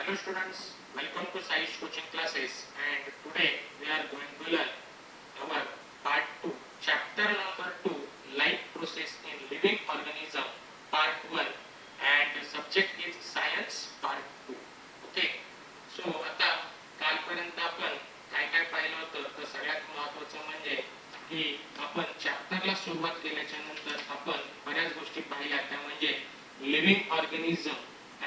Hello students, welcome to Science Coaching Classes, and today we are going to learn our part 2, chapter number 2, life process in living organism, part 1, and the subject is science part 2. Okay, so आता कालपर्यंत आपण काय काय पाहिलं होतं तर सगळ्यात महत्त्वाचं म्हणजे की आपण चॅप्टरला सुरुवात केल्याच्या नंतर आपण बऱ्याच गोष्टी पाहिल्या त्या म्हणजे living organism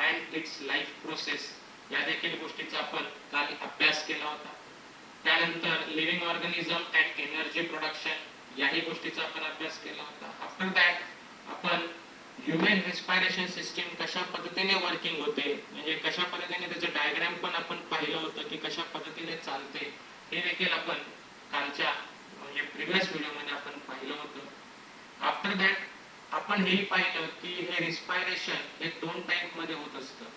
and it's life process या देखील गोष्टीचा आपण काल अभ्यास केला होता. त्यानंतर living organism and energy production याही गोष्टीचा आपण अभ्यास केला होता. आफ्टर दॅट आपण ह्युमन रेस्पिरेशन सिस्टीम कशा पद्धतीने वर्किंग होते म्हणजे कशा पद्धतीने त्याचं डायग्राम पण आपण पाहिलं होतं की कशा पद्धतीने चालते हे देखील आपण कालच्या म्हणजे प्रिव्हियस व्हिडिओमध्ये आपण पाहिलं होतं. आफ्टर दॅट आपण हे पाहिलं की हे रिस्पायरेशन हे दोन टाइप मध्ये होत असतं.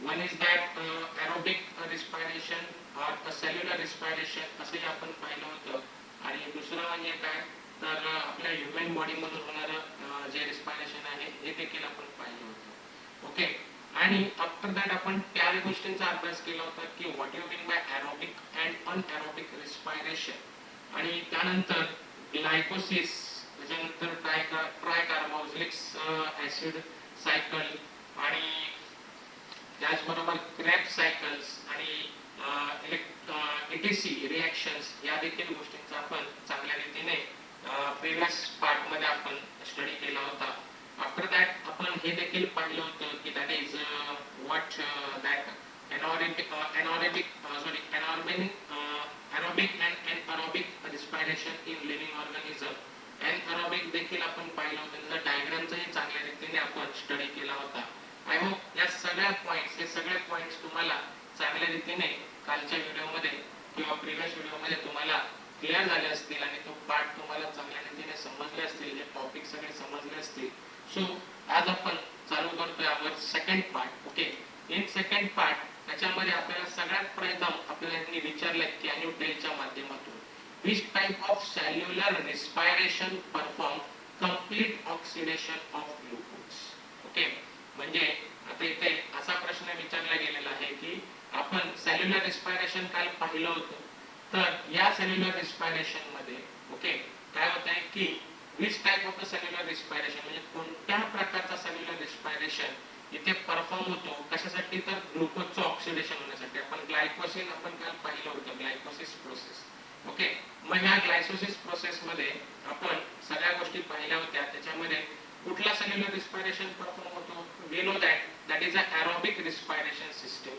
One is that aerobic respiration और सेल्युलर रिस्पायरेशन असंही आपण पाहिलं होतं. आणि दुसरं म्हणजे काय तर आपल्या ह्युमन बॉडीमधून होणारं जे रिस्पायरेशन आहे हे देखील आपण पाहिलं होतं. ओके, आणि आफ्टर दॅट आपण त्या गोष्टींचा अभ्यास केला होता की what you mean by aerobic and anaerobic respiration. आणि त्यानंतर ग्लायकोसिस, त्याच्यानंतर ट्रायकार्बोक्सिलिक ऍसिड सायकल आणि त्याचबरोबर क्रॅब सायकल्स आणि ETC रिएक्शन्स या देखील गोष्टींचा आपण चांगल्या रीतीने प्रिव्हियस पार्ट मध्ये आपण स्टडी केला होता. आफ्टर दॅट आपण हे देखील पाहिलं होतं की that is what that anaerobic and aerobic respiration in living organism. Aerobic देखील आपण पाहिलं होतं, त्याचा डायग्रामचाही चांगल्या रीतीने आपण स्टडी केला होता. आय होप या सगळ्या पॉइंट्स हे सगळे पॉइंट्स तुम्हाला चांगल्या रीतीने कालच्या व्हिडिओमध्ये किंवा प्रिव्हियस व्हिडिओमध्ये तुम्हाला क्लिअर झाले असतील आणि तो पार्ट तुम्हाला चांगल्या रीतीने समजले असतील, जे टॉपिक सगळे समजले असतील. सो आज आपण चालू करतोय our second part. Okay, in second part त्याच्यामध्ये आपल्याला सगळ्यात प्रथम आपल्याला विचारलंय की कॅन यू टेलच्या माध्यमातून which type of cellular respiration perform complete oxidation of glucose. Okay, म्हणजे आता इथे असा प्रश्न विचारला गेलेला आहे की आपण सेल्युलर रिस्पायरेशन काल पाहिलं होतं. तर या सेल्युलर रिस्पायरेशन मध्ये ओके काय होत आहे की which type of the cellular respiration म्हणजे कोणत्या प्रकारचा सेल्युलर रिस्पायरेशन इथे परफॉर्म होतो कशासाठी तर ग्लुकोजचं ऑक्सिडेशन होण्यासाठी. आपण ग्लायकोसिस आपण काल पाहिलं होतं, ग्लायकोसिस प्रोसेस. ओके, मग ह्या ग्लायकोसिस प्रोसेस मध्ये आपण सगळ्या गोष्टी पाहिल्या होत्या. त्याच्यामध्ये कुठला सेल्युलर रिस्पायरेशन परफॉर्म होतो, we know that is a aerobic respiration system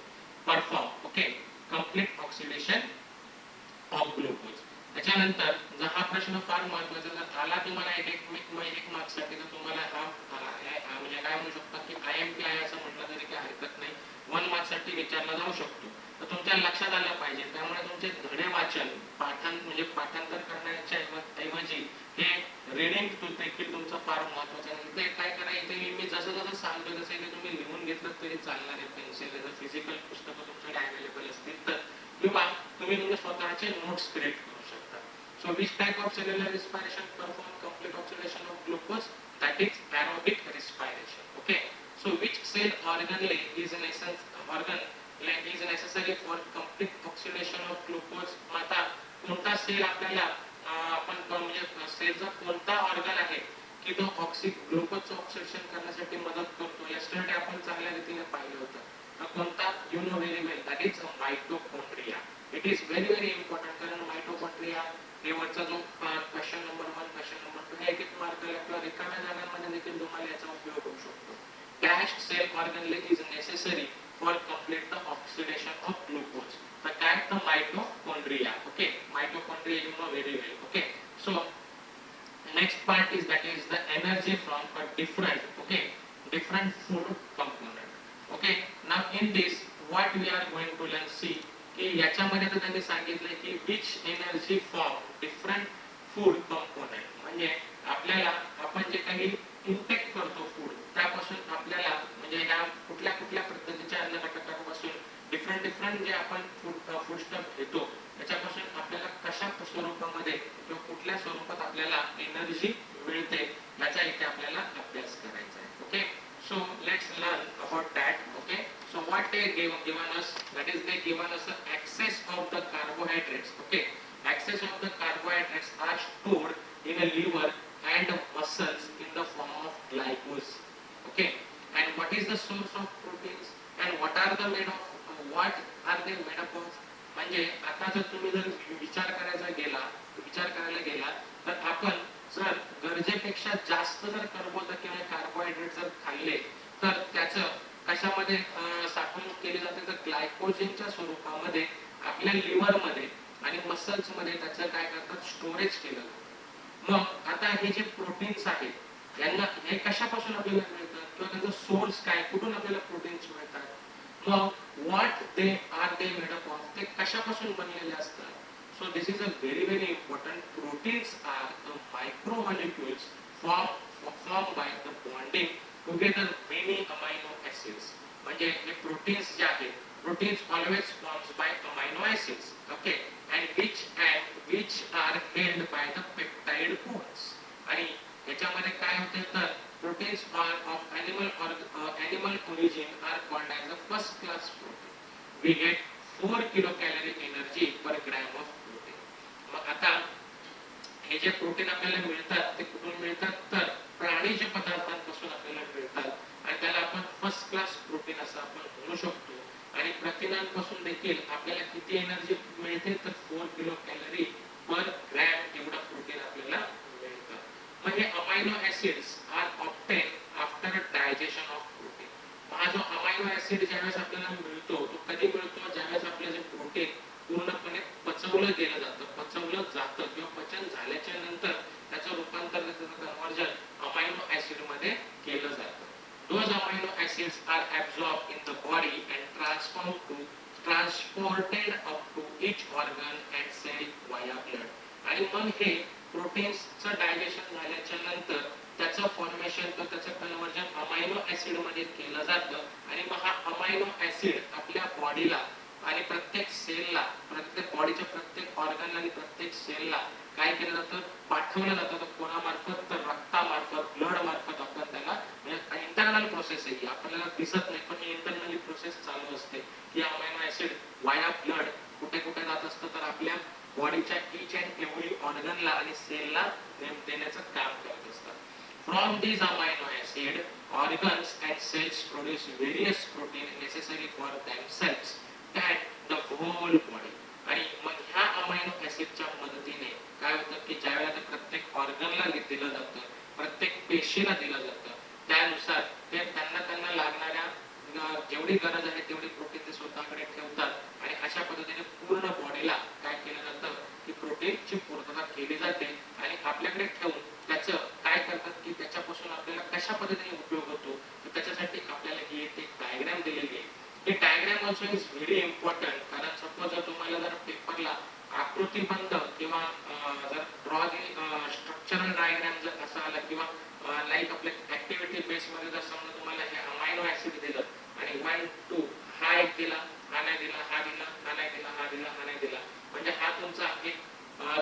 perform okay complete oxidation of glucose. त्याच्यानंतर जर हा प्रश्न फार महत्त्वाचा जर आला तुम्हाला एक मार्क्ससाठी तर तुम्हाला हा म्हणजे काय म्हणू शकता की IMP असं म्हटलं तरी काही हरकत नाही, 1 मार्क्ससाठी विचारला जाऊ शकतो. तर तुमच्या लक्षात आलं पाहिजे. त्यामुळे तुमचे धडे वाचन म्हणजे पाठांतर करण्याच्या ऐवजी हे रीडिंग देखील तुमचं फार महत्त्वाचं आहे. इथे काय करायचं मी जसं सांगतो तसं इथे तुम्ही लिहून घेतलं तरी चालणार आहे. पेन्सिल जर फिजिकल पुस्तकं तुमच्याकडे अवेलेबल असतील तर, किंवा तुम्ही तुमचे स्वतःचे नोट्स क्रिएट करू शकता. So which type of cellular respiration perform complete oxidation of glucose, that is aerobic respiration. Okay, so which cell organ is in essence is necessary for complete oxidation of glucose. आता कोणता sale आपल्याला आपण म्हणजे सेलचा कोणता organ आहे की तो ग्लुकोजचं oxidation करण्यासाठी मदत करतो. यस्टरडे आपण चांगल्या रीतीने पाहिलं होतं. कोणता, you know very well, that is mitochondria. It is very important कारण मायटोकॉन्ड्रिया हे वरचा जो क्वेश्चन नंबर 1 क्वेश्चन नंबर 2 एक मार्क आपल्या रिकाम्या जागांमध्ये देखील तुम्हाला याचा उपयोग होऊ शकतो. Dash cell organelle is necessary for complete the oxidation of glucose. The cat the mitochondria. Okay, mitochondria you know very well. Okay, so next part is that is the energy from a different food component. Okay, now in this what we are going to learn see की याच्यामध्ये तर त्यांनी सांगितलं की which energy from different food component म्हणजे आपल्याला आपण जे काही इंटेक करतो फूड त्यापासून आपल्याला म्हणजे ह्या कुठल्या पद्धतीच्या अन्न घटकांपासून डिफरंट जे आपण फूडस्टफ घेतो त्याच्यापासून आपल्याला कशा स्वरूपामध्ये किंवा कुठल्या स्वरूपात आपल्याला एनर्जी मिळते याचा इथे आपल्याला अभ्यास करायचा आहे. Okay, so let's learn about that. Okay, so what what they given us, that is they given us the excess of the carbohydrates. Okay, excess of the carbohydrates are stored in a liver and muscles in the form of glycose. Okay, and what is the source of proteins and what are the made of, what are they made up of? म्हणजे आता जर तुम्ही जर विचार करायला गेला तर आपण जर गरजेपेक्षा जास्त जर कर्बोदके किंवा कार्बोहायड्रेट जर खाल्ले तर त्याचं कशामध्ये साठवणूक केली जाते तर ग्लायकोजनच्या स्वरूपामध्ये आपल्या लिव्हरमध्ये आणि मसल्स मध्ये त्याचं काय करतात स्टोरेज केलं. मग आता हे जे प्रोटीन्स आहेत यांना हे कशापासून आपल्याला मिळतात किंवा त्यांचा सोर्स काय, कुठून आपल्याला प्रोटीन्स मिळतात, मग what they are they made up of, ते कशापासून बनलेले असतात. So this is a very important. Proteins are the micromolecules form by the bonding together many amino acids. म्हणजे हे प्रोटीन्स जे आहेत, proteins always forms by amino acids. Okay, and which are held by the peptide bonds. आणि याच्यामध्ये काय होते तर proteins are of animal origin are called as the first class protein. We get 4 kilocalorie energy per gram of protein. मग आता हे जे protein आपल्याला मिळतात ते कुठून मिळतात तर प्राणीज पदार्थांपासून आपल्याला मिळतात आणि त्याला आपण फर्स्ट क्लास प्रोटीन असं आपण म्हणू शकतो. आणि प्रथिनांपासून देखील आपल्याला किती एनर्जी मिळते तर 4 किलो कॅलरी पर ग्रॅम एवढा प्रोटीन आपल्याला मिळतं. मग हे amino acids are obtain after digestion of protein. हा जो अमायनो ऍसिड ज्यावेळेस आपल्याला मिळतो तो कधी मिळतो ज्यावेळेस आपलं जे प्रोटीन पूर्णपणे पचवलं जातं किंवा पचन झाल्याच्या नंतर त्याचं रूपांतर त्याचं कन्व्हर्जन अमायनो ऍसिड मध्ये केलं जातं. Those amino acids are absorbed in the body and transported up to each organ and cell via blood. आणि मग हे प्रोटीन्सचं डायजेशन झाल्याच्या नंतर त्याचं फॉर्मेशन तर त्याचं कन्व्हर्जन अमायनो ऍसिड मध्ये केलं जातं आणि मग हा अमायनो ऍसिड आपल्या बॉडीला आणि प्रत्येक सेलला, प्रत्येक बॉडीच्या प्रत्येक ऑर्गन आणि प्रत्येक सेलला काय केलं जातं पाठवलं जातं. कोणामार्फत तर रक्तामार्फत, ब्लड मार्फत आपण त्याला इंटरनल प्रोसेस आहे, आपल्याला दिसत नाही पण इंटरनली प्रोसेस चालू असते की अमायनो ऍसिड वाया ब्लड कुठे कुठे जात असतं तर आपल्या बॉडीच्या ईच अँड एव्हरी ऑर्गनला आणि सेलला देण्याचं काम करत असतात. From these amino acid organs and cells produce various protein necessary for themselves and the whole body. आणि मग ह्या अमायनो ऍसिडच्या मदतीने काय होतं की ज्यावेळेला प्रत्येक ऑर्गनला दिलं जातं, प्रत्येक पेशीला दिलं जातं, त्यानुसार ते त्यांना लागणाऱ्या जेवढी गरज आहे तेवढी प्रोटीन ते स्वतःकडे ठेवतात आणि अशा पद्धतीने पूर्ण बॉडीला काय केलं जातं की प्रोटीनची पूर्तता केली जाते आणि आपल्याकडे ठेवून त्याचं काय करतात की त्याच्यापासून आपल्याला कशा पद्धतीने उपयोग होतो तर त्याच्यासाठी आपल्याला ही एक डायग्राम दिलेली आहे. हे diagram also is very important. कारण सपोज जर तुम्हाला जर पेपरला आकृतीबंध किंवा जर ड्रॉ स्ट्रक्चरल डायग्राम जर असा आला किंवा लाईक आपल्या ऍक्टिव्हिटी बेस मध्ये जर समजा तुम्हाला हे अमायनो ऍसिड दिलं आणि 1 2 हा एक दिला, हा नाही दिला, हा दिला, हा नाही दिला, हा दिला, हा नाही दिला, म्हणजे हा तुमचा एक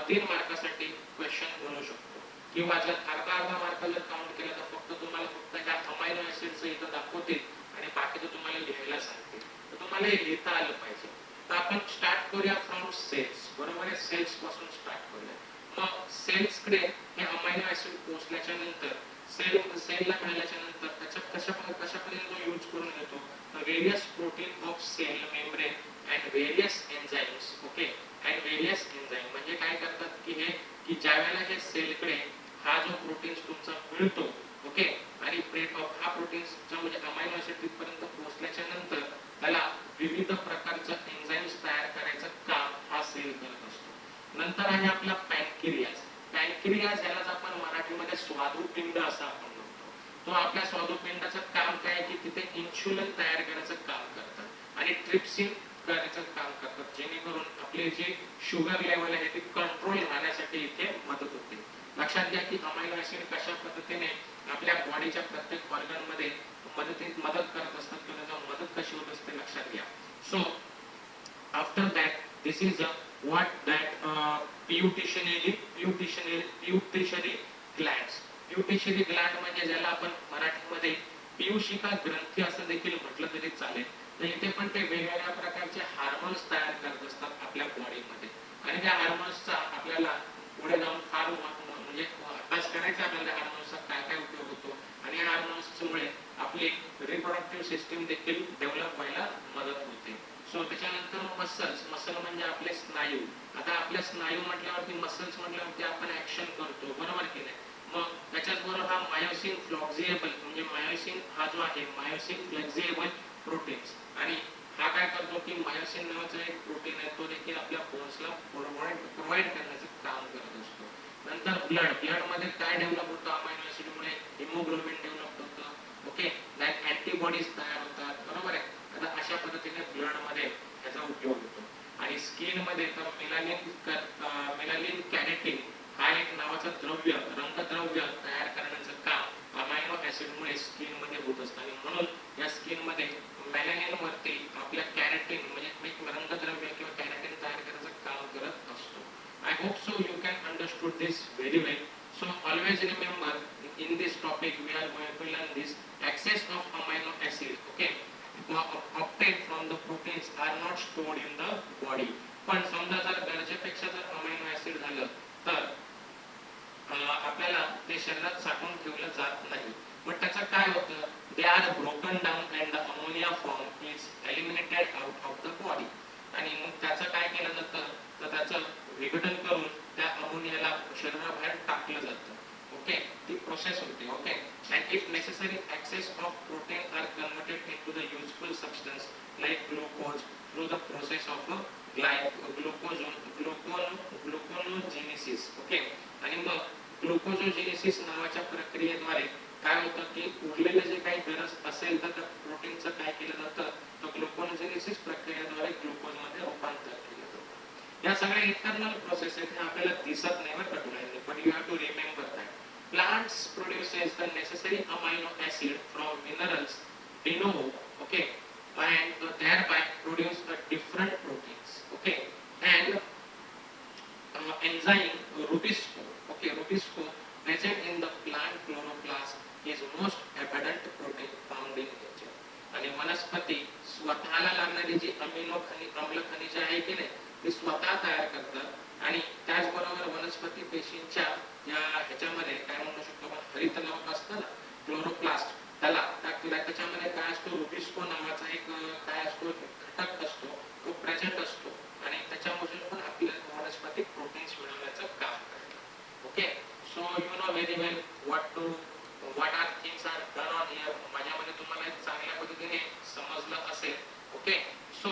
3 मार्कासाठी क्वेश्चन बनू शकतो. किंवा जर अर्धा मार्क जर काउंट केला तर फक्त तुम्हाला ह्या अमायनो ऍसिडचं इथं दाखवतील आणि बाकीचं तुम्हाला लिहायला सांगतील, तर तुम्हाला हे लिहिता आलं पाहिजे. तर आपण स्टार्ट करूया फ्रॉम सेल्स. बरोबर आहे, सेल्स पासून स्टार्ट करूया. मग सेल्स कडे हे अमायनो ऍसिड पोहोचल्याच्या नंतर सेलला मिळाल्याच्या नंतर त्याच्या कशा पद्धतीने यूज करून घेतो तर various protein of cell membrane and various enzymes. Okay, and various enzyme म्हणजे काय करतात की हे की ज्यावेळेला हे सेलकडे हा जो प्रोटीन्स तुमचा मिळतो, ओके, आणि हा प्रोटीन्सचा म्हणजे अमायनो ऍसिड तिथपर्यंत पोहोचल्याच्या नंतर त्याला विविध प्रकारच्या एन्झाइम्स तयार करायचं काम हा सेल करत असतो. नंतर आहे आपला पॅनक्रियाज. पॅनक्रियाज यालाच आपण मराठीमध्ये स्वादुपिंड असं आपण म्हणतो. तो आपल्या स्वादुपिंडाचं काम काय की तिथे इन्शुलिन तयार करायचं काम करतात आणि ट्रिप्सिन करायचं काम करतात जेणेकरून आपले जे शुगर लेवल आहे ते कंट्रोल राहण्यासाठी इथे मदत होते. लक्षात घ्या की अमायनो ऍसिड कशा पद्धतीने आपल्या बॉडीच्या प्रत्येक ऑर्गन मध्ये मदत करत असतात किंवा त्याची मदत कशी होत असते लक्षात घ्या. So after that this is what that pituitary glands. pituitary gland म्हणजे ज्याला आपण मराठीमध्ये पियुषिका ग्रंथी असं देखील म्हटलं तरी चालेल. तर इथे पण ते वेगवेगळ्या प्रकारचे हार्मोन्स तयार करत असतात आपल्या बॉडीमध्ये आणि त्या हार्मोन्सचा आपल्याला पुढे जाऊन फार म्हणजे अभ्यास करायचा आपल्याला हार्मोन्सचा काय काय उपयोग होतो आणि या हार्मोन्समुळे आपली रिप्रोडक्टिव्ह सिस्टीम देखील डेव्हलप व्हायला मदत होते. सो त्याच्यानंतर मसल म्हणजे आपले स्नायू. आता आपल्या स्नायू म्हटल्यावरती मसल्स म्हटल्यावरती आपण ऍक्शन करतो बरोबर की नाही. मग त्याच्याच बरोबर हा मायोसिन फ्लेक्झिबल म्हणजे मायोसिन हा जो आहे मायोसिन फ्लेक्झिबल प्रोटीन्स आणि हा काय करतो की मायोसिन नावाचा एक प्रोटीन आहे तो देखील आपल्या बोन्सला प्रोव्हाइड करण्याचं काम करत असतो. नंतर ब्लड मध्ये काय डेव्हलप होतं अमायनो ऍसिड मुळे हिमोग्लोबिन डेव्हलप होतं. ओके लाईक अँटीबॉडीज तयार होतात बरोबर आहे. आता अशा पद्धतीने ब्लड मध्ये त्याचा उपयोग होतो आणि स्किन मध्ये तर मेलानिन कॅरेटिन हा एक नावाचा द्रव्य रंगद्रव्य तयार करण्याचं काम अमायनो ऍसिड मुळे स्किन मध्ये होत असतं आणि म्हणून या स्किन मध्ये मेलानिन वरती आपल्या कॅरेटिन म्हणजे एक रंगद्रव्य किंवा कॅरेटिन तयार करण्याचं काम करत असतो. I hope so you can understood this very well. So always remember in this topic we are going to learn this excess of amino acid. Okay, obtained from the proteins are not stored in the body. पण समजा जर गरजेपेक्षा जर amino acid झालं तर आपल्याला ते शरीरात साठवून ठेवलं जात नाही. मग त्याचं काय होतं they are broken down and the ammonia form is eliminated out of the body आणि मग त्याचं काय केलं जातं तर त्याचं विघटन करून त्या अमोनियाला शरीराबाहेर टाकलं जातं. ओके ती प्रोसेस होते. Okay and if necessary excess of protein are converted into the useful substance like glucose through the process of gluconeogenesis. Okay आणि मग ग्लुकोजोजेनेसिस नावाच्या प्रक्रियेद्वारे काय होतं की उरलेले जे काही गरज असेल तर त्या प्रोटीनचं काय केलं जातं तर ग्लुकोनोजेनेसिस प्रक्रियेद्वारे ग्लुकोजमध्ये रूपांतर केलं जातं. या सगळ्या इंटरनल प्रोसेस आहेत आपल्याला दिसत नाही बरं का डोळ्यांनी पण you have to remember that plants produces the necessary amino acid from minerals below. Okay and thereby produce a different proteins. Okay and enzyme rubisco. Okay rubisco present in the plant chloroplast is most abundant protein found in nature. आणि वनस्पती स्वतःला लागणारी जी अम्ल खनिजे आहे की नाही ती स्वतः तयार करतात आणि त्याचबरोबर वनस्पती पेशींच्या या ह्याच्यामध्ये काय म्हणू शकतो आपण हरितलवक असतं ना क्लोरोप्लास्ट त्याच्यामध्ये काय असतो रुबिस्को नावाचा एक काय असतो घटक असतो तो प्रेझेंट असतो आणि त्याच्यामधून पण आपल्याला वनस्पती प्रोटीन्स मिळवण्याचं काम करतात. Okay so you know very well what are things are done on here. माझ्यामध्ये तुम्हाला चांगल्या पद्धतीने समजलं असेल. Okay so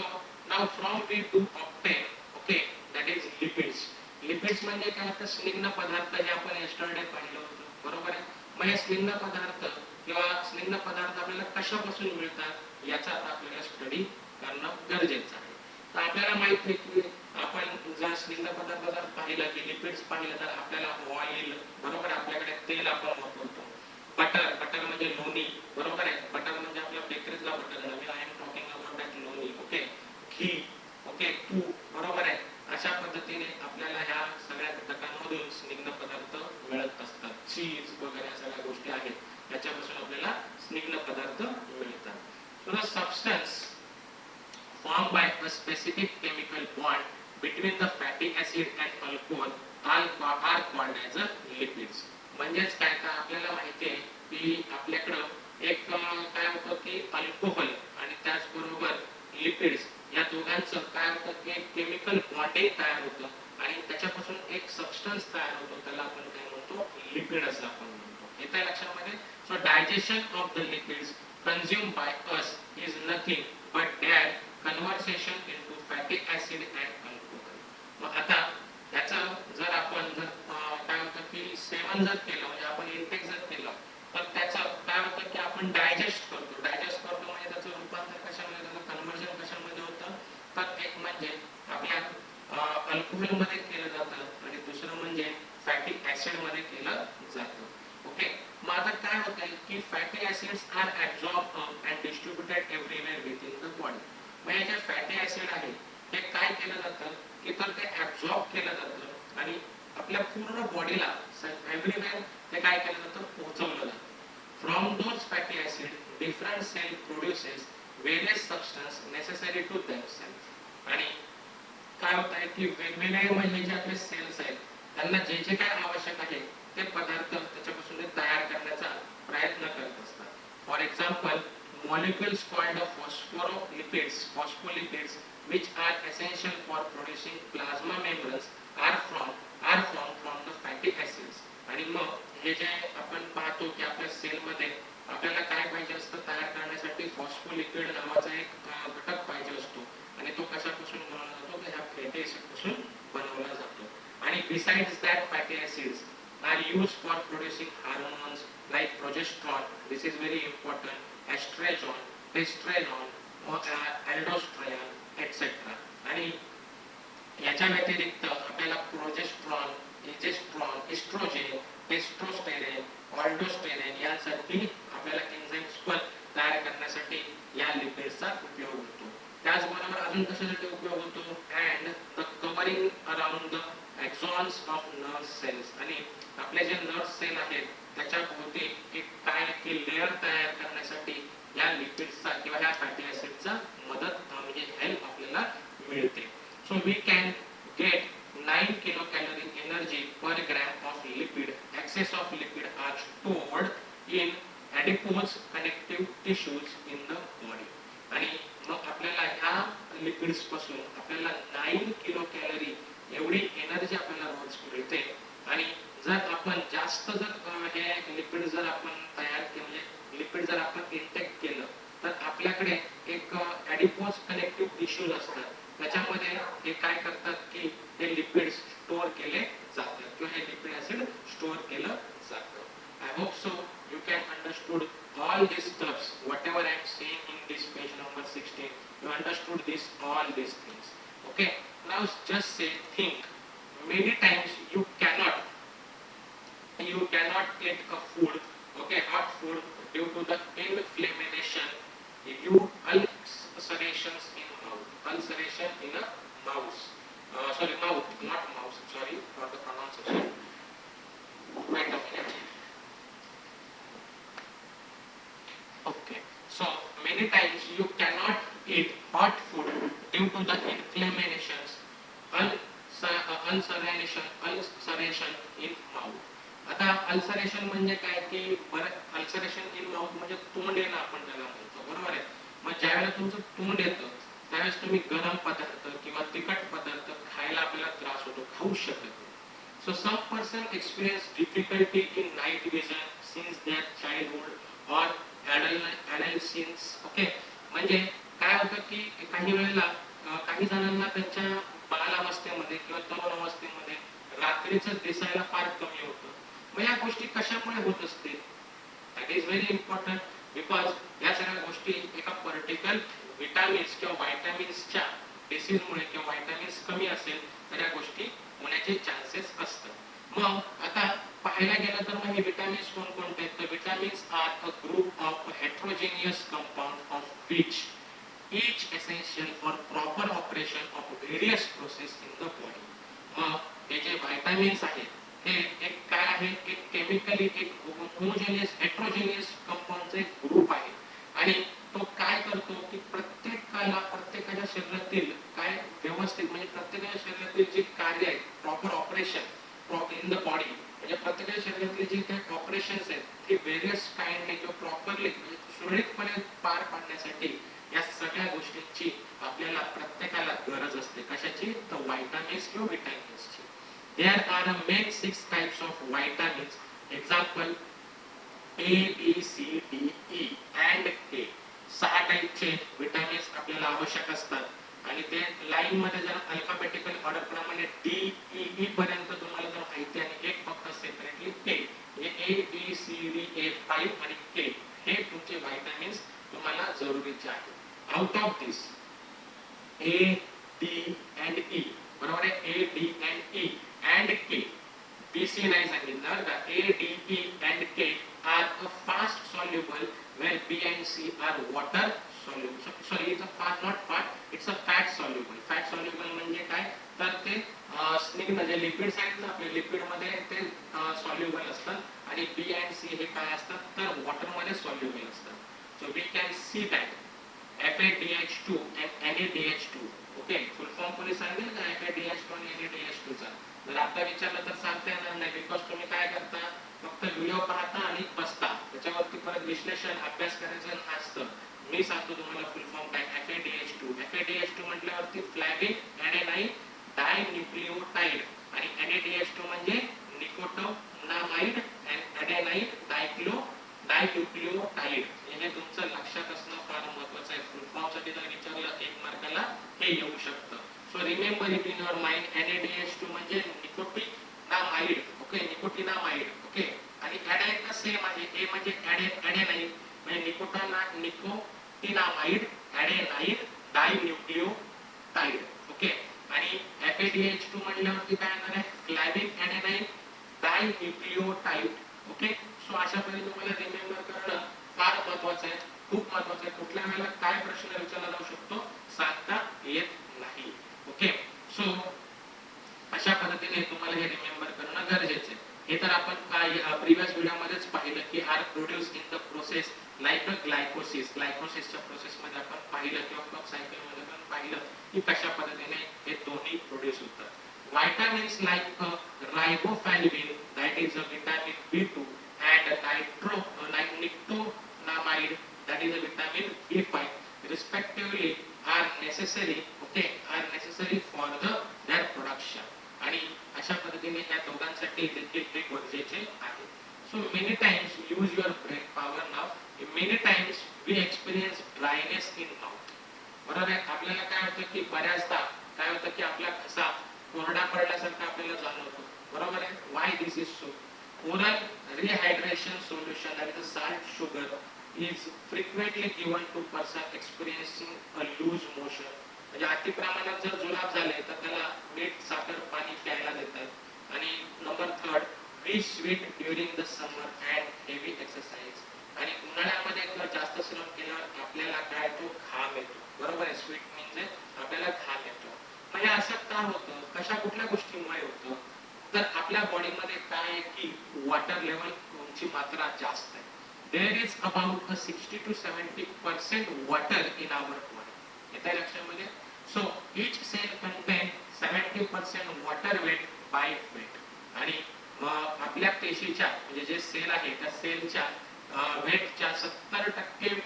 now from we do obtain okay that is lipids. Lipids म्हणजे काय तर स्निग्ध पदार्थ जे आपण यस्टरडे पाहिलं होतं बरोबर आहे. मग हे स्निग्ध पदार्थ किंवा स्निग्ध पदार्थ आपल्याला कशापासून मिळतात याचा आपल्याला स्टडी करणं गरजेचं आहे. तर आपल्याला माहित आहे की आपण जर स्निग्ध पदार्थ जर पाहिलं की लिपिड्स पाहिलं तर आपल्याला ऑइल बरोबर आपल्याकडे तेल आपण वापरतो. बटर म्हणजे लोणी बरोबर आहे. बटर म्हणजे आपल्या बेकरीतला बटर आहे. I am talking about that लोणी. ओके घी ओके तूप बरोबर आहे. अशा पद्धतीने आपल्याला ह्या सगळ्या घटकांमधून स्निग्ध पदार्थ मिळत असतात. चीज वगैरे सगळ्या गोष्टी आहेत याच्यापासून आपल्याला स्निग्ध पदार्थ मिळतात. So the substance formed by a specific chemical bond between the fatty acid and alcohol are called as lipids. म्हणजेच काय का आपल्याला माहिती आहे की आपल्याकडं एक काय होतं की अल्कोहोल आणि त्याचबरोबर लिपिड्स या दोघांचं काय होतं की एक केमिकल बॉन्डिंग तयार होतं आणि त्याच्यापासून एक सबस्टन्स तयार होतो त्याला आपण काय म्हणतो लिपिड असं आपण म्हणतो. येतं लक्षामध्ये. So digestion of the lipids consumed by us is nothing but their conversion into fatty acid and alcohol. मग आता याचा जर आपण जर काय होतं की सेवन जर केलं म्हणजे आपण इंटेक जर केलं तर त्याचं काय होतं की आपण डायजेस्ट करतो म्हणजे त्याचं रूपांतर कशामध्ये होतं कन्व्हर्जन कशामध्ये होतं तर एक म्हणजे आपल्या अल्कोहोल मध्ये केलं जातं आणि दुसरं म्हणजे फॅटी ऍसिड मध्ये केलं जातं. ओके मग आता काय होतं की fatty acids are absorb and distributed everywhere within the body. मग हे जे फॅटी ऍसिड आहे ते काय केलं जातं की तर ते ऍब्सॉर्ब केलं जातं आणि आपल्या पूर्ण बॉडीला एव्हरीवेअर ते काय केलं जातं पोहोचवलं जातं. From those fatty acid different cell produces various substance necessary to themselves. आणि काय होत आहे की वेगवेगळे म्हणजे जे आपले सेल्स आहेत त्यांना जे जे काय आवश्यक आहे ते पदार्थ त्याच्यापासून ते तयार करण्याचा प्रयत्न करत असतात. For example, molecules called phospholipids which are essential for producing plasma membranes are formed from the fatty acids. आणि मग हे जे आपण पाहतो की आपल्या सेलमध्ये आपल्याला काय पाहिजे असतं तयार करण्यासाठी फॉस्फोलिपिड नावाचा एक घटक पाहिजे असतो आणि तो कशापासून बनवला जातो तर ह्या फॅटी ऍसिड पासून बनवला जातो. आणि besides that fatty acids are used for producing hormones like progesterone, this is very important, estrogen, testosterone, aldosterone, etc. आणि याच्या व्यतिरिक्त आपल्याला प्रोजेस्ट्रॉन, इजेस्ट्रॉन, एस्ट्रोजेन, टेस्टोस्टेरॉन, ऑल्डोस्टेरॉन यांसाठी आपल्याला एन्झाईम्स पण तयार करण्यासाठी या लिपिड्सचा उपयोग होतो. त्याचबरोबर अजून कशासाठी उपयोग होतो? And the covering around the axons of nerve cells. आणि आपले जे नर्व सेल आहेत त्याच्या भोवती एक काय की लेअर तयार करण्यासाठी या लिपिड्सचा किंवा या फॅटी ऍसिडचा मदत म्हणजे हेल्प आपल्याला मिळते. So we can get 9 kilocalorie energy per gram of lipid. Excess of lipid are stored in adipose connective tissues in the body. आणि मग आपल्याला ह्या लिपिड्स पासून आपल्याला 9 किलो कॅलरी एवढी एनर्जी आपल्याला रोज मिळते. आणि जर आपण जास्त जर हे लिपिड जर आपण तयार केले, लिपिड जर आपण इंटेक केलं तर आपल्याकडे एक ॲडिपोज कनेक्टिव्ह टिश्यूज असतात. त्याच्यामध्ये हे काय करतात की हे लिपिड्स स्टोअर केले जातात किंवा हे लिपिड ऍसिड स्टोअर केलं जातं. I hope so you can understood all these stuffs, whatever I am saying in this page number 16, you understood this, all these things. Okay, now just say, think. Many times you cannot eat a food, okay, hot food, due to the inflammation, ulcerations in mouth, ulceration in a mouse, mouth, not mouse, sorry for the pronunciation. Wait a minute. Okay, so many times you cannot eat hot food due to the inflammations, ulceration in mouth. आता ulceration म्हणजे काय की ulceration in mouth म्हणजे तोंड येणं आपण त्याला म्हणतो, बरोबर आहे. मग ज्यावेळेला तुमचं तोंड येतं त्यावेळेस तुम्ही गरम पदार्थ किंवा तिखट पदार्थ खायला आपल्याला त्रास होतो, खाऊ शकत नाही. So some person experience difficulty in night vision since their childhood or adolescence. Okay, म्हणजे काय होतं की काही वेळेला काही जणांना त्यांच्या बालावस्थेमध्ये किंवा तरुण अवस्थेमध्ये रात्रीचं दिसायला फार कमी होतं. मग या गोष्टी कशामुळे होत असतील? That is very important because या सगळ्या गोष्टी एका पर्टिक्युलर विटामिन्स किंवा व्हायटामिन्सच्या डिसीजमुळे किंवा व्हायटामिन्स कमी असेल तर या गोष्टी होण्याचे चान्सेस असतात. मग आता पाहायला गेलं तर मग हे विटामिन्स कोणकोणते आहेत? तर vitamins are a group of heterogeneous compound of which each essential for proper operation of various process in the body. मग हे जे व्हायटामिन्स आहेत हे एक काय आहे? एक केमिकली एक होमोजेनियस हेट्रोजेनियस कंपाउंडचा एक ग्रुप आहे. आणि तो काय करतो की प्रत्येकाच्या शरीरातील काय व्यवस्थित म्हणजे प्रत्येकाच्या शरीरातील जे कार्य आहे proper operation in the body म्हणजे प्रत्येकाच्या शरीरातले जे काही ऑपरेशन्स आहेत ते व्हेरियस काइंडने किंवा प्रॉपरली म्हणजे सुरळीतपणे पार पाडण्यासाठी या सगळ्या गोष्टींची आपल्याला प्रत्येकाला गरज असते. कशाची? तर व्हायटामिन्स किंवा विटामिन्सची. There are main 6 types of vitamins. Example A B C D E and K. 6 टाइपचे विटामिन्स आपल्याला आवश्यक असतात आणि ते लाईन मध्ये जर अल्फाबेटिकल ऑर्डर प्रमाणे डी ई ई पर्यंत तुम्हाला जर माहिती आणि एक फक्त separately K, A B C D A 5 आणि के हे तुमचे व्हायटामिन्स तुम्हाला जरुरीचे आहेत. Out of this A D and E, बरोबर आहे, A D and E and K, B C नाही सांगितलं का, A D E and K are a fat soluble where B and C are water soluble. Sorry, it's a fat, not fat, it's a fat soluble. Fat soluble म्हणजे काय? तर ते स्निग्ध जे lipids आहेत ना आपले लिपिड मध्ये ते सॉल्युबल असतात आणि B and C हे काय असतात तर वॉटर मध्ये सॉल्युबल असतात. So we can see that FADH2 and NADH2. Okay, full form कोणी सांगेल का FADH2 आणि NADH2 चा? जर आता विचारलं तर सांगता येणार नाही, बिकॉज तुम्ही काय करता, फक्त व्हिडिओ पाहता आणि बसता, त्याच्यावरती परत विश्लेषण अभ्यास करायचं नसतं. मी सांगतो तुम्हाला फुल फॉर्म काय. FADH2. FADH2 म्हटल्यावरती फ्लॅविक ॲडेनाईन डायन्यूक्लियोटाइड आणि NADH2 म्हणजे निकोटोनामाइड ॲडेनाईन डायन्यूक्लियोटाइड. हे तुमचं लक्षात असणं फार महत्त्वाचं आहे. फुल फॉर्म साठी जर विचारलं 1 मार्काला हे येऊ शकतं. So remember it in your mind. NADH2 म्हणजे निकोटिनामाइड. Okay, nicotinamide. ओके, आणि ॲडेनाईन सेम आहे. ए म्हणजे ॲडेनाईन म्हणजे निकोटिनामाइड ॲडेनाईन डायन्यूक्लियोटाइड. ओके, आणि FADH2 म्हटल्यावरती काय येणार आहे, फ्लॅविक ॲडेनाईन डायन्यूक्लियोटाइड. ओके, सो अशा पद्धतीने तुम्हाला रिमेंबर करणं फार महत्त्वाचं आहे, खूप महत्त्वाचं आहे. कुठल्या वेळेला काय प्रश्न विचारला जाऊ शकतो सांगता येत नाही. ओके, सो अशा पद्धतीने तुम्हाला हे रिमेंबर करणं गरजेचं आहे. हे तर आपण काय प्रिव्हियस व्हिडिओमध्येच पाहिलं की are produce in the process like a glycolysis. ग्लायकोसिसच्या प्रोसेसमध्ये आपण पाहिलं किंवा क्रॉप सायकलमध्ये पण पाहिलं की कशा पद्धतीने हे दोन्ही प्रोड्यूस होतात. Vitamins like riboflavin, that is a vitamin B2, and nictosamide, that is a vitamin B5, respectively, are necessary. Okay, are necessary for their production. आणि अशा पद्धतीने या दोघांसाठी देखील ते गरजेचे आहे. So many times use your brain power now. Many times we experience dryness in mouth. बरोबर आहे, आपल्याला काय होतं की बऱ्याचदा काय होतं की आपला घसा कोरडा पडल्यासारखं आपल्याला जाणवतो. बरोबर आहे. Why this is so? Oral rehydration solution, that is a salt sugar, is frequently given to person experiencing a loose motion. म्हणजे अति प्रमाणात जर जुलाब झाले तर त्याला मीठ साखर पाणी प्यायला देतात. आणि number 3, we sweat during the summer and heavy exercise. आणि उन्हाळ्यामध्ये जर जास्त श्रम केल्यावर आपल्याला काय तो घाम येतो. बरोबर आहे, स्वीट म्हणजे आपल्याला घाम येतो. म्हणजे असं का होतं, कशा कुठल्या गोष्टीमुळे होतं, तर आपल्या बॉडीमध्ये काय आहे की वॉटर लेवलची मात्रा जास्त आहे. There is about 60 to 70% water in our body. येत्या लक्षामध्ये. So each cell contain 70% water weight by weight. आणि आपल्या पेशीच्या म्हणजे जे सेल आहे त्या सेलच्या वेटच्या 70%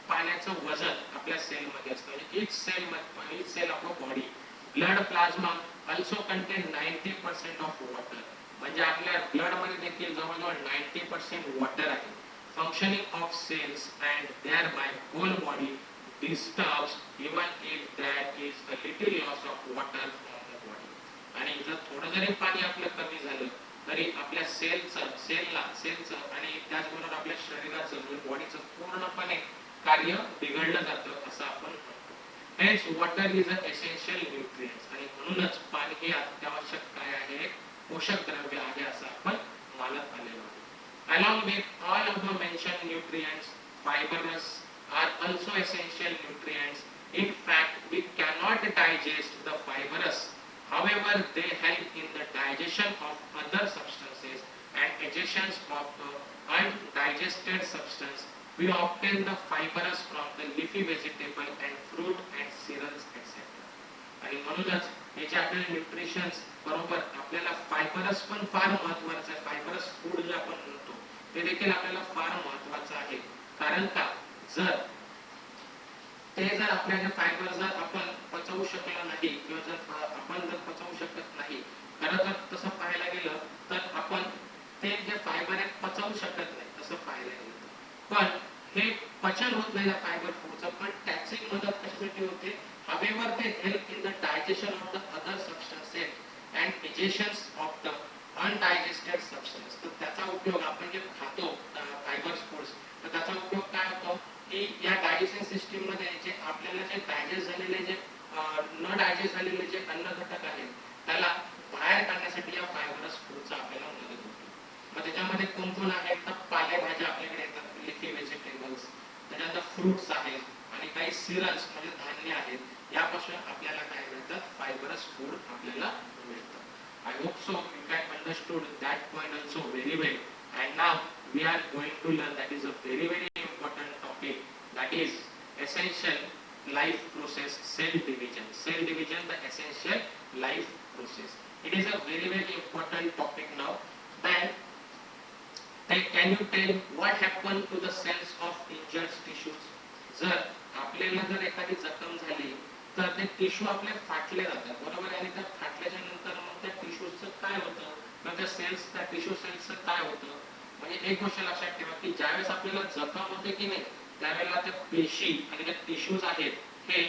पाण्याचं वजन आपल्या सेलमध्ये असतं. म्हणजे इच sale of a body. Blood plasma also contain 90% of water. म्हणजे आपल्या ब्लड मध्ये देखील जवळजवळ 90% वॉटर आहे. Functioning of cells and thereby whole body disturbs even if there is a little loss of water from the body. आणि जर थोडं जरी पाणी आपलं कमी झालं तरी आपल्या सेलचं आणि त्याचबरोबर आपल्या शरीराचं बॉडीचं पूर्णपणे कार्य बिघडलं जातं असं आपण म्हणतो. Hence water is an essential nutrient. आणि म्हणूनच पाणी हे अत्यावश्यक काय आहे, पोषक द्रव्य आहे असं आपण मानत आलेलो आहे. Along with all of the mentioned nutrients, fibrous are also essential nutrients. In fact, we cannot digest the fibrous. However, they help in the digestion of other substances and digestions of the undigested substance. We obtain the fibrous from the leafy vegetable and fruit and cereals etc. आणि म्हणूनच हे जे आपले nutritions बरोबर आपल्याला fibrous पण फार महत्त्वाचं आहे. फायबरस फूड जे आपण म्हणतो ते देखील आपल्याला फार महत्त्वाचं आहे. कारण का, जर आपल्याला फायबर जर आपण पचवू शकलो नाही किंवा जर आपण जर पचवू शकत नाही, खरं तर तसं पाहायला गेलं तर आपण ते जे फायबर आहे पचवू शकत नाही तसं पाहायला गेलं. पण हे पचन होत नाही फायबर फूडचं, पण त्याची मदत कशासाठी होते. However, they help in the digestion of the other substances and digestions of the undigested substance. तर त्याचा उपयोग आपण जे खातो फायबर फूड्स, तर त्याचा उपयोग काय होतो की या डायजेशन सिस्टीम मध्ये जे आपल्याला जे डायजेस्ट झालेले जे न डायजेस्ट झालेले जे अन्न घटक आहेत त्याला बाहेर काढण्यासाठी या फायबरस फूडचा आपल्याला मदत होते. मग त्याच्यामध्ये कोण कोण आहेत तर पालेभाज्या आपल्याकडे येतात, लिफी व्हेजिटेबल्स, त्याच्यानंतर फ्रुट्स आहेत आणि काही सिरल्स म्हणजे धान्य आहेत. यापासून आपल्याला काय मिळतं, फायबरस फूड आपल्याला मिळतं. I hope so you can understood that point also very well. And now we are going to learn that is a very important topic, that is essential life process, cell division. Cell division, the essential life process. It is a very important topic now. Then can you tell what happened to the cells of injured tissues? जर आपल्याला जर एखादी जखम झाली तर ते tissue आपले फाटले जातात, बरोबर आहे? आणि त्या फाटल्याच्या नंतर मग त्या टिश्यूचं काय होतं, मग त्या सेल्स, त्या टिश्यू सेल्सचं काय होतं? म्हणजे एक गोष्ट लक्षात ठेवा की ज्यावेळेस आपल्याला जखम होते की नाही त्यावेळेला त्या पेशी आणि त्या टिश्यूज आहेत हे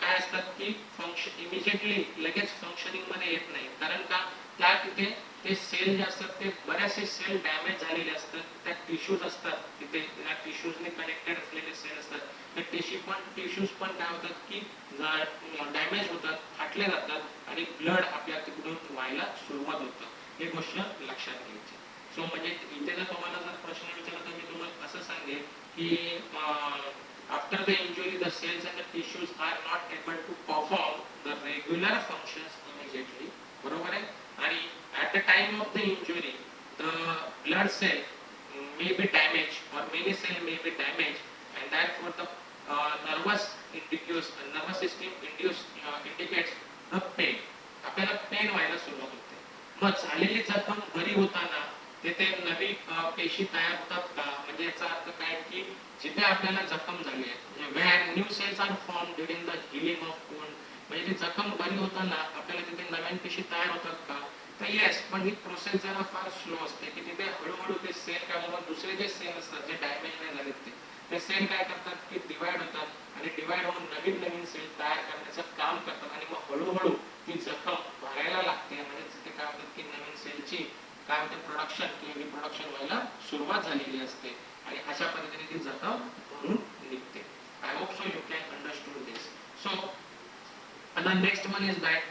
काय असतात की फंक्शन इमिजिएटली लगेच फंक्शनिंग मध्ये येत नाही. कारण का त्या तिथे ते सेल जे असतात ते बरेचसे सेल डॅमेज झालेले असतात, त्या टिश्यूज असतात तिथे, त्या टिश्यूजने कनेक्टेड असलेले सेल असतात, ते टिश्यूज पण काय होतात की डॅमेज होतात, फाटले जातात आणि ब्लड आपल्या तिकडून व्हायला सुरुवात होतं. हे गोष्ट लक्षात घ्यायची. सो म्हणजे इथे जर तुम्हाला जर प्रश्न विचारला तर मी तुम्हाला असं सांगेन की after the injury the cells and the tissues are not able to perform the regular functions immediately, बरोबर आहे? आणि at the time of the injury the blood cell may be damaged or many cell may be damaged, and therefore the nervous system indicates the pain. आपल्याला pen व्हायला सुरुवात होते. मग झालेली जखम बरी होताना तिथे नवी पेशी तयार होतात का? म्हणजे याचा अर्थ काय की जिथे आपल्याला जखम झाली आहे, where new cells are formed during the healing of wound, म्हणजे ती जखम बरी होताना आपल्याला तिथे नवीन पेशी तयार होतात का? तर येस, पण ही प्रोसेस जरा फार स्लो असते की तिथे हळूहळू ते सेल किंवा दुसरे जे सेल असतात जे डॅमेज नाही झाले ते सेल काय करतात की डिवाइड होतात आणि डिवाइड होऊन नवीन सेल तयार करण्याचं काम करतात आणि मग हळूहळू ती जखम भरायला लागते. म्हणजे तिथे काय होतं की नवीन सेलची काय होते प्रोडक्शन किंवा रिप्रोडक्शन व्हायला सुरुवात झालेली असते आणि अशा पद्धतीने ती जखम भरून निघते. I hope so you can understand this. So and the next one is that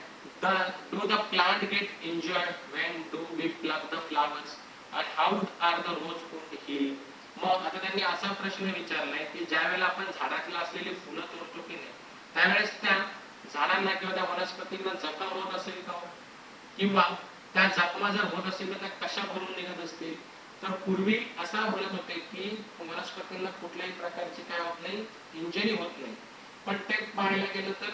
do the plant get injured when do we pluck the flowers and how are the rose wound healed? मग आता त्यांनी असा प्रश्न विचारलाय की ज्या वेळेला आपण झाडातला असलेली फुलं तोडतो की नाही त्यावेळेस त्या झाडांना किंवा त्या वनस्पतींना जखम होत असेल का, किंवा त्या जखमा जर होत असेल तर त्या कशा भरून निघत असतील? तर पूर्वी असा बोलत होते की वनस्पतींना कुठल्याही प्रकारची काय होत नाही, इंजरी होत नाही. पण ते पाहायला गेलं तर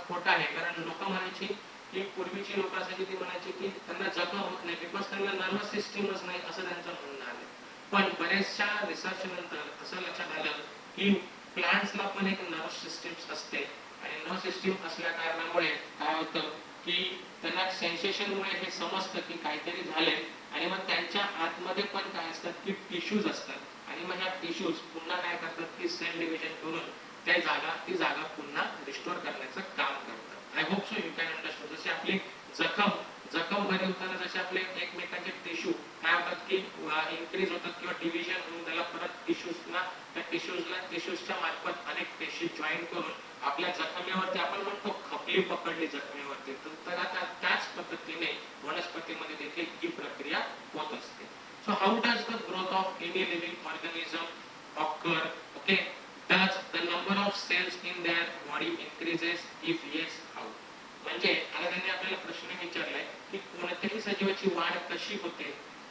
खोटं आहे. कारण लोक म्हणायची की पूर्वीची लोक असायची ती म्हणायची की त्यांना जखम होत नाही बिकॉज त्यांना नर्वस सिस्टीमच नाही, असं त्यांचं म्हणणं आहे. पण बऱ्याचशा रिसर्च नंतर असं लक्षात आलं की प्लांट्सला पण एक नर्वस सिस्टीम असते आणि नर्वस सिस्टीम असल्या कारणामुळे काय होतं की त्यांना सेन्सेशनमुळे हे समजतं की काहीतरी झालंय आणि मग त्यांच्या आतमध्ये पण काय असतात की टिश्यूज असतात आणि मग ह्या टिश्यूज पुन्हा काय करतात की सेल डिव्हिजन करून ती जागा पुन्हा रिस्टोर करण्याचं काम करतात. I hope so you can understand. जसे आपली जखम बरी होताना जसे आपले एकमेकांचे टिश्यू काय होतात की इन्क्रीज होतात किंवा डिव्हिजन होऊन त्याला परत टिश्यूजच्या मार्फत अनेक पेशी जॉईन करून आपल्या जखमेवरती आपण म्हणतो खपली पकडली जखमेवरती, तर त्याच पद्धतीने वनस्पतीमध्ये देखील ही प्रक्रिया होत असते. So how does the growth of any living organism occur? Okay, does the number of cells in their body increases? If yes, how? म्हणजे आता त्यांनी आपल्याला प्रश्न विचारलाय की कोणत्याही सजीवाची वाढ कशी होते,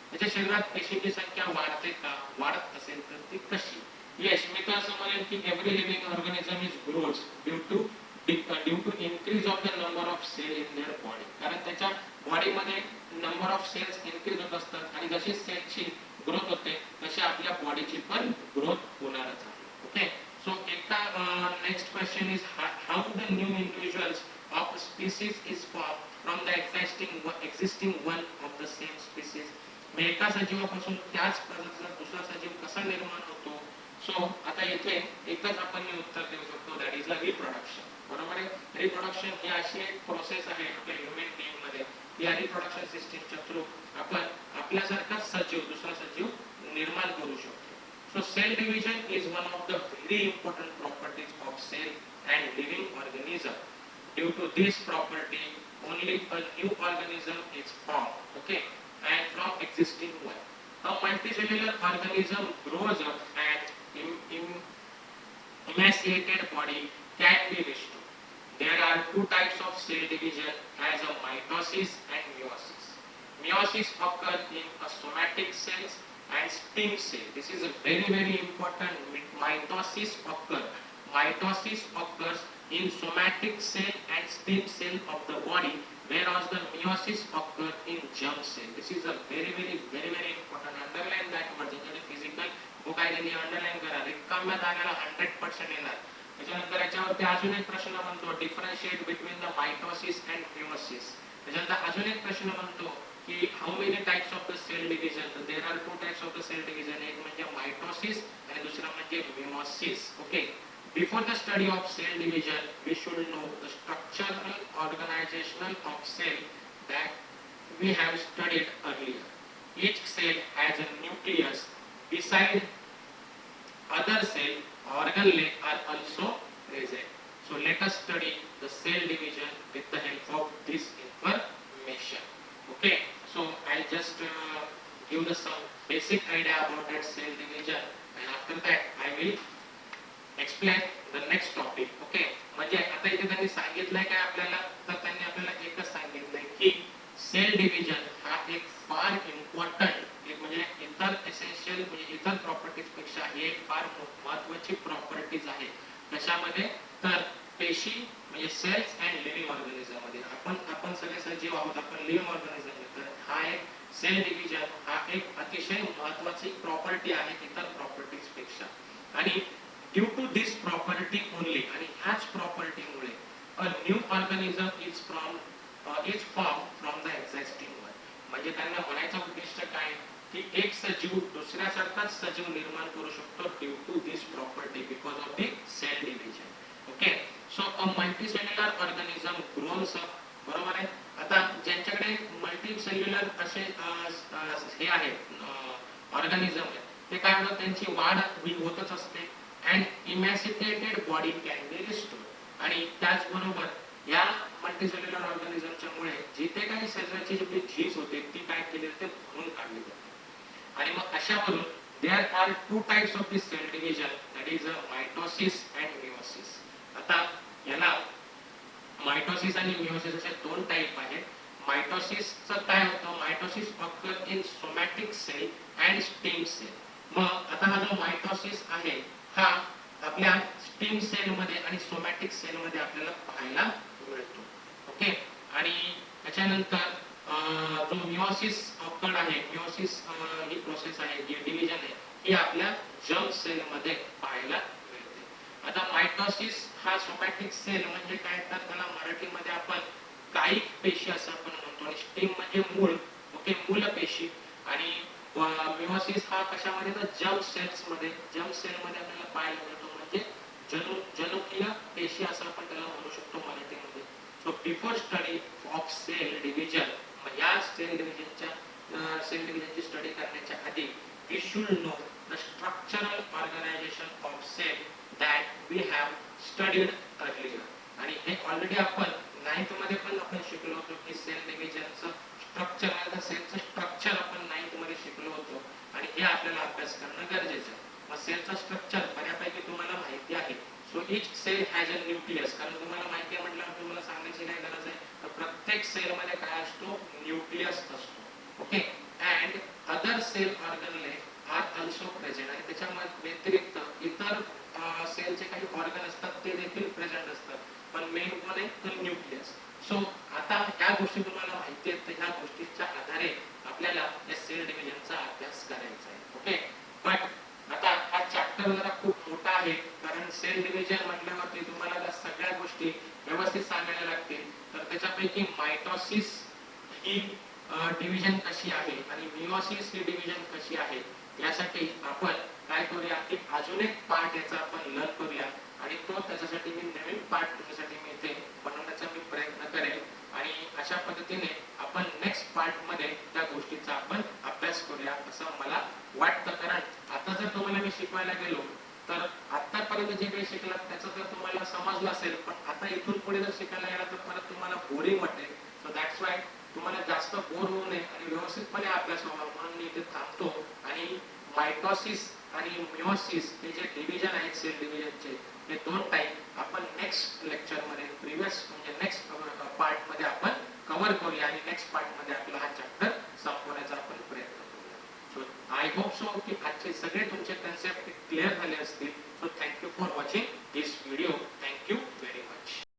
त्याच्या शरीरात पेशींची संख्या वाढते का, वाढत असेल तर ती कशी? येस, मी तर असं म्हणेन की every living organism is grows due to increase of the number of cell in their body. कारण त्याच्या बॉडीमध्ये नंबर ऑफ सेल्स इन्क्रीज होत असतात आणि जशी सेलची ग्रोथ होते तशी आपल्या बॉडीची पण ग्रोथ होणारच आहे. Okay, so next question is how the new individuals of a species is formed from the existing one of the same species. एका सजीवापासून त्याच प्रजातीचा दुसरा सजीव कसा निर्माण होतो? सो आता येथे एकच आपण उत्तर देऊ शकतो, दॅट इज अ रिप्रोडक्शन. बरोबर आहे. रिप्रोडक्शन ही अशी एक प्रोसेस आहे आपल्या ह्युमन बिंग मध्ये, या रिप्रोडक्शन सिस्टीमच्या थ्रू आपण आपल्यासारखा सजीव दुसरा सजीव निर्माण करू शकतो. So cell division is one of the very important properties of cell and living organism. Due to this property, only a new organism is formed, okay, and from existing one. A multicellular organism grows up and emaciated body can be restored. There are two types of cell division as a mitosis and meiosis. Meiosis occurs in a somatic cells and stem cell. This is a very important. Mitosis occur. mitosis occurs in somatic cell and stem cell of the body, whereas the meiosis occurs in germ cell. This is a very important. Underline that word. ज्याच्याकडे physical book आहे त्यांनी underline करा. रिकाम्या जागेला 100% येणार. त्याच्यानंतर याच्यावरती अजून एक प्रश्न म्हणतो differentiate between the mitosis and meiosis. त्याच्यानंतर अजून एक प्रश्न म्हणतो की how many types of the cell division. तर there are two types of the cell division. एक म्हणजे मायटोसिस आणि दुसरा म्हणजे meiosis. Okay. Before the study of cell division, we should know the structural organizational of cell that we have studied earlier. Each cell has a nucleus. Beside other cell, organelle are also present. So let us study the cell division with the help of this information. Okay. So I'll just give the some basic idea about that cell division, and after that I will explain the next topic. Okay. म्हणजे आता इथे त्यांनी सांगितलंय काय आपल्याला, तर त्यांनी आपल्याला एकच सांगितलंय की सेल डिव्हिजन हा एक फार इम्पॉर्टंट एक म्हणजे इतर एसेन्शियल म्हणजे इतर प्रॉपर्टीज पेक्षा एक फार महत्त्वाची प्रॉपर्टीज आहे. कशामध्ये, तर पेशी म्हणजे सेल्स अँड लिव्हिंग ऑर्गॅनिझम मध्ये. आपण सगळे सजीव आहोत, आपण लिव्हिंग ऑर्गॅनिझम. तर हा एक सेल डिव्हिजन हा एक अतिशय महत्त्वाची प्रॉपर्टी आहे इतर प्रॉपर्टीज पेक्षा. आणि due to this property only आणि ह्याच प्रॉपर्टीमुळे a new organism is form from the existing one. म्हणजे त्यांना म्हणायचं उद्दिष्ट काय की एक सजीव दुसऱ्यासारखाच सजीव निर्माण करू शकतो due to this property because of the cell division. Okay. So a multicellular organism grows up. बरोबर आहे. आता ज्यांच्याकडे मल्टीसेल्युलर असे हे आहेत ऑर्गॅनिझम आहे ते काय होतं, त्यांची वाढ ही होतच असते and emaciated body can be restored. आणि त्याचबरोबर या मल्टीसेल्युलर ऑर्गॅनिझमच्या मुळे जिथे काही शरीराची जी झीज होते ती काय केली जाते, भरून काढली जाते. आणि मग अशावरून there are two types of this cell division, that is a mitosis and meiosis. आता याला मायटोसिस आणि मेयोसिस असे दोन टाइप आहेत. मायटोसिसचं काय होतं, mitosis occur in somatic cell and stem cell. मग आता हा जो मायटोसिस आहे हा आपल्या स्टेम सेल मध्ये आणि सोमॅटिक सेल मध्ये आपल्याला पाहायला मिळतो. ओके. आणि त्याच्यानंतर जो मेयोसिस ऑकर आहे, मेयोसिस ही प्रोसेस आहे जी डिव्हिजन आहे ही आपल्या जर्म सेल मध्ये पाहायला मिळते. आता मायटोसिस हा सोमॅटिक सेल म्हणजे काय, तर त्याला मराठीमध्ये आपण कायिक पेशी असं आपण म्हणतो. आणि स्टेम म्हणजे मूळ. ओके. मूल पेशी. आणि मेयोसिस हा कशामध्ये, तर जर्म सेल्स मध्ये. जर्म सेल मध्ये आपल्याला पाहायला मिळतो म्हणजे जनुकीय पेशी असं आपण त्याला म्हणू शकतो मराठीमध्ये. So before study of cell division, या सेल डिव्हिजनची स्टडी करण्याच्या आधी we should know the structural organization of cell that we have studied earlier. आणि हे ऑलरेडी आपण 9th मध्ये पण आपण शिकलो होतो की सेल डिव्हिजनचं स्ट्रक्चर आहे, सेलचं स्ट्रक्चर आपण 9th मध्ये शिकलो होतो आणि हे आपल्याला अभ्यास करणं गरजेचं आहे. मग सेलचं स्ट्रक्चर बऱ्यापैकी तुम्हाला माहिती आहे. So each sale has a nucleus. कारण तुम्हाला माहिती आहे म्हटलं तुम्हाला सांगायची काय गरज आहे, तर प्रत्येक सेल मध्ये काय असतो, न्यूक्लियस असतो. Okay. And other cell organelle are also present. आणि त्याच्या व्यतिरिक्त इतर सेलचे काही ऑर्गन असतात ते देखील प्रेझेंट असतात. पण मेन कोण आहे, तर न्यूक्लियस. सो आता ह्या गोष्टी तुम्हाला माहिती आहेत, तर ह्या गोष्टीच्या आधारे आपल्याला या सेल डिव्हिजनचा अभ्यास करायचा आहे. ओके. बट आता हा चॅप्टर जरा खूप मोठा आहे कारण सेल डिव्हिजन म्हटल्यावरती तुम्हाला त्या सगळ्या गोष्टी व्यवस्थित सांगायला लागतील. तर त्याच्यापैकी मायटोसिस ही डिव्हिजन कशी आहे आणि मेयोसिस ही डिव्हिजन कशी आहे यासाठी आपण काय करूया की अजून एक पार्ट याचा आपण लर्न करूया. आणि तो त्याच्यासाठी मी नवीन पार्ट तुमच्यासाठी मी इथे बनवण्याचा मी प्रयत्न करेन. आणि अशा पद्धतीने आपण नेक्स्ट पार्ट मध्ये त्या गोष्टीचा आपण अभ्यास करूया असं मला वाटतं. कारण आता जर तुम्हाला मी शिकवायला गेलो तर आतापर्यंत जे काही शिकलात त्याचं जर तुम्हाला समजलं असेल, पण आता इथून पुढे जर शिकायला गेला तर परत तुम्हाला बोरिंग वाटेल. सो दॅट्स वाय तुम्हाला जास्त बोर होऊ नये आणि व्यवस्थितपणे अभ्यास व्हावा म्हणून मी इथे थांबतो. आणि मायटोसिस आणि मेयोसिस हे जे डिव्हिजन आहेत सेल डिव्हिजनचे हे दोन टाइप आपण नेक्स्ट लेक्चर मध्ये प्रिव्हियस म्हणजे नेक्स्ट पार्ट मध्ये आपण कव्हर करूया. आणि नेक्स्ट पार्ट मध्ये आपला